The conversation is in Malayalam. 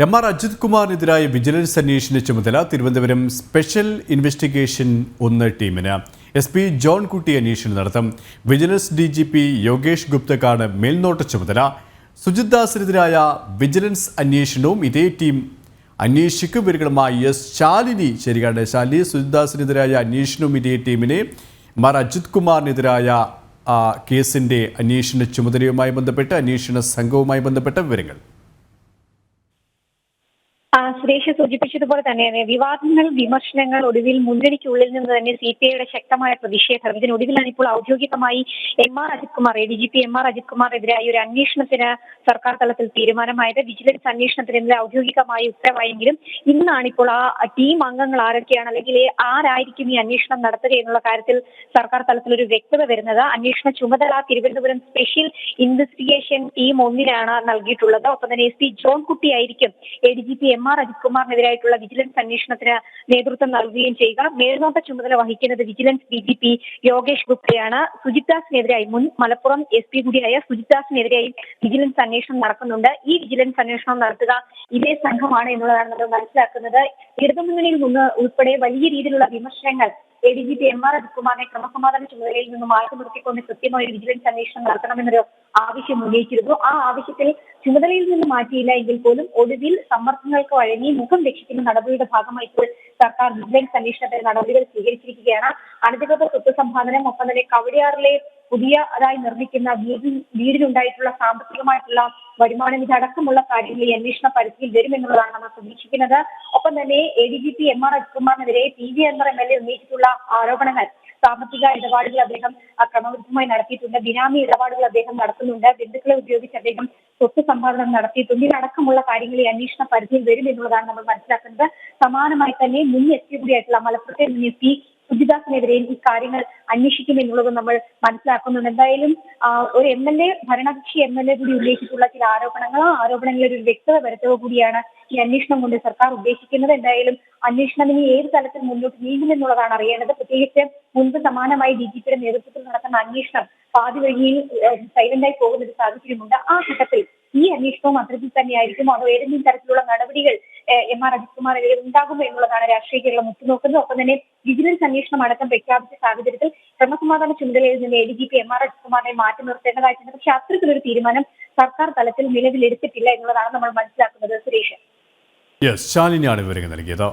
എം.ആർ. അജിത് കുമാറിനെതിരായ വിജിലൻസ് അന്വേഷണ ചുമതല തിരുവനന്തപുരം സ്പെഷ്യൽ ഇൻവെസ്റ്റിഗേഷൻ 1 ടീമിന് SP ജോൺ കുട്ടി അന്വേഷണം നടത്തും. വിജിലൻസ് DGP യോഗേഷ് ഗുപ്തക്കാണ് മേൽനോട്ട ചുമതല. സുജിത് ദാസിനെതിരായ വിജിലൻസ് അന്വേഷണവും ഇതേ ടീം അന്വേഷിക്കും. ഇവരുമായി ശാലിനി ശരിയാണ്. ശാലിനി, സുജിത് ദാസിനെതിരായ അന്വേഷണവും ഇതേ ടീമിനെ, എം.ആർ. അജിത് കുമാറിനെതിരായ കേസിന്റെ അന്വേഷണ ചുമതലയുമായി ബന്ധപ്പെട്ട് അന്വേഷണ സംഘവുമായി ബന്ധപ്പെട്ട വിവരങ്ങൾ. സുരേഷ് സൂചിപ്പിച്ചതുപോലെ തന്നെയാണ് വിവാദങ്ങൾ, വിമർശനങ്ങൾ, ഒടുവിൽ മുന്നണിക്കുള്ളിൽ നിന്ന് തന്നെ CPIയുടെ ശക്തമായ പ്രതിഷേധം. ഇതിനൊടുവിലാണ് ഇപ്പോൾ ഔദ്യോഗികമായി എം.ആർ. അജിത് കുമാർ, ADGP എം.ആർ. അജിത് കുമാറിനെതിരായ ഒരു അന്വേഷണത്തിന് സർക്കാർ തലത്തിൽ തീരുമാനമായത്. വിജിലൻസ് അന്വേഷണത്തിന് ഔദ്യോഗികമായി ഉത്തരവായെങ്കിലും ഇന്നാണ് ഇപ്പോൾ ആ ടീം അംഗങ്ങൾ ആരൊക്കെയാണ്, അല്ലെങ്കിൽ ആരായിരിക്കും ഈ അന്വേഷണം നടത്തുക എന്നുള്ള കാര്യത്തിൽ സർക്കാർ തലത്തിൽ ഒരു വ്യക്തത വരുന്നത്. അന്വേഷണ ചുമതല തിരുവനന്തപുരം സ്പെഷ്യൽ ഇൻവെസ്റ്റിഗേഷൻ ടീം 1 നൽകിയിട്ടുള്ളത്. ഒപ്പം തന്നെ SP ജോൺ കുട്ടി ആയിരിക്കും ADGP എം.ആർ. അജിത് കുമാറിനെതിരായിട്ടുള്ള വിജിലൻസ് അന്വേഷണത്തിന് നേതൃത്വം നൽകുകയും ചെയ്യുക. മേൽനോട്ട ചുമതല വഹിക്കുന്നത് വിജിലൻസ് DGP യോഗേഷ് ഗുപ്തയാണ്. സുജിത് ദാസിനെതിരായി, മുൻ മലപ്പുറം SP കൂടിയായ സുജിത് ദാസിനെതിരായി വിജിലൻസ് അന്വേഷണം നടക്കുന്നുണ്ട്. ഈ വിജിലൻസ് അന്വേഷണം നടത്തുക ഇതേ സംഘമാണ് എന്നുള്ളതാണ് നമ്മൾ മനസ്സിലാക്കുന്നത്. ഇടതുമുന്നണിയിൽ നിന്ന് ഉൾപ്പെടെ വലിയ രീതിയിലുള്ള വിമർശനങ്ങൾ ADGP എം.ആർ. അജിത് കുമാറിനെ ക്രമസമാധാന ചുമതലയിൽ നിന്ന് മാറ്റി നിർത്തിക്കൊണ്ട് കൃത്യമായ ഒരു വിജിലൻസ് അന്വേഷണം നടത്തണമെന്നൊരു ആവശ്യം ഉന്നയിച്ചിരുന്നു. ആ ആവശ്യത്തിൽ ചുമതലയിൽ നിന്ന് മാറ്റിയില്ല എങ്കിൽ പോലും ഒടുവിൽ സമ്മർദ്ദങ്ങൾക്ക് വഴങ്ങി മുഖം രക്ഷിക്കുന്ന നടപടിയുടെ ഭാഗമായി ഇപ്പോൾ സർക്കാർ വിജിലൻസ് അന്വേഷണത്തിന് നടപടികൾ സ്വീകരിച്ചിരിക്കുകയാണ്. അനധികൃത സ്വത്ത് സമ്പാദനം, ഒപ്പം തന്നെ കവടിയാറിലെ പുതിയതായി നിർമ്മിക്കുന്ന വീടിനുണ്ടായിട്ടുള്ള സാമ്പത്തികമായിട്ടുള്ള വരുമാനം, ഇതടക്കമുള്ള കാര്യങ്ങൾ ഈ അന്വേഷണ പരിധിയിൽ വരുമെന്നുള്ളതാണ് നമ്മൾ പ്രതീക്ഷിക്കുന്നത്. ഒപ്പം തന്നെ ADGP എം.ആർ. Ajith കുമാറിനെതിരെ PV Anwar MLA ഉന്നയിച്ചിട്ടുള്ള ആരോപണങ്ങൾ, സാമ്പത്തിക ഇടപാടുകൾ അദ്ദേഹം ക്രമവിരുദ്ധമായി നടത്തിയിട്ടുണ്ട്, ബിനാമി ഇടപാടുകൾ അദ്ദേഹം നടത്തുന്നുണ്ട്, ബന്ധുക്കളെ ഉപയോഗിച്ച് അദ്ദേഹം സ്വത്ത് സമ്പാദനം നടത്തിയിട്ടുണ്ട്, ഇതിനടക്കമുള്ള കാര്യങ്ങൾ ഈ അന്വേഷണ പരിധിയിൽ വരും എന്നുള്ളതാണ് നമ്മൾ മനസ്സിലാക്കുന്നത്. സമാനമായി തന്നെ മുൻ SP കൂടിയായിട്ടുള്ള മലപ്പുറത്തെ മുൻ SP സുജിത് ദാസിനെതിരെയും ഈ കാര്യങ്ങൾ അന്വേഷിക്കും എന്നുള്ളത് നമ്മൾ മനസ്സിലാക്കുന്നുണ്ട്. എന്തായാലും ഒരു MLA, ഭരണകക്ഷി MLA കൂടി ഉന്നയിച്ചിട്ടുള്ള ചില ആരോപണങ്ങൾ, ആ ആരോപണങ്ങളിൽ ഒരു വ്യക്തത വരുത്തുക കൂടിയാണ് ഈ അന്വേഷണം കൊണ്ട് സർക്കാർ ഉദ്ദേശിക്കുന്നത്. എന്തായാലും അന്വേഷണം ഇനി ഏത് തലത്തിൽ മുന്നോട്ട് നീങ്ങുമെന്നുള്ളതാണ് അറിയേണ്ടത്. പ്രത്യേകിച്ച് മുൻപ് സമാനമായി DGPയുടെ നേതൃത്വത്തിൽ നടക്കുന്ന അന്വേഷണം പാതി വഴിയിൽ സൈലന്റായി പോകുന്ന ഒരു സാഹചര്യമുണ്ട്. ആ ഘട്ടത്തിൽ ഈ അന്വേഷണവും അത്തരത്തിൽ തന്നെയായിരിക്കും, അതോ ഏതെങ്കിലും തരത്തിലുള്ള നടപടികൾ എം.ആർ. അജിത് കുമാറിനെതിരെ ഉണ്ടാകുമോ എന്നുള്ളതാണ് രാഷ്ട്രീയ കേരളം ഉറ്റുനോക്കുന്നത്. ഒപ്പം തന്നെ വിജിലൻസ് അന്വേഷണം അടക്കം പ്രഖ്യാപിച്ച സാഹചര്യത്തിൽ ക്രമസമാധാന ചുമതലയിൽ നിന്ന് ADGP എം.ആർ. അജിത് കുമാറിനെ മാറ്റി നിർത്തേണ്ടതായിട്ടുണ്ട്. പക്ഷെ അത്തരത്തിലൊരു തീരുമാനം സർക്കാർ തലത്തിൽ നിലവിലെടുത്തിട്ടില്ല എന്നുള്ളതാണ് നമ്മൾ മനസ്സിലാക്കുന്നത്. സുരേഷ്, ശാലിനിയാണ് വിവരങ്ങൾ നൽകിയത്.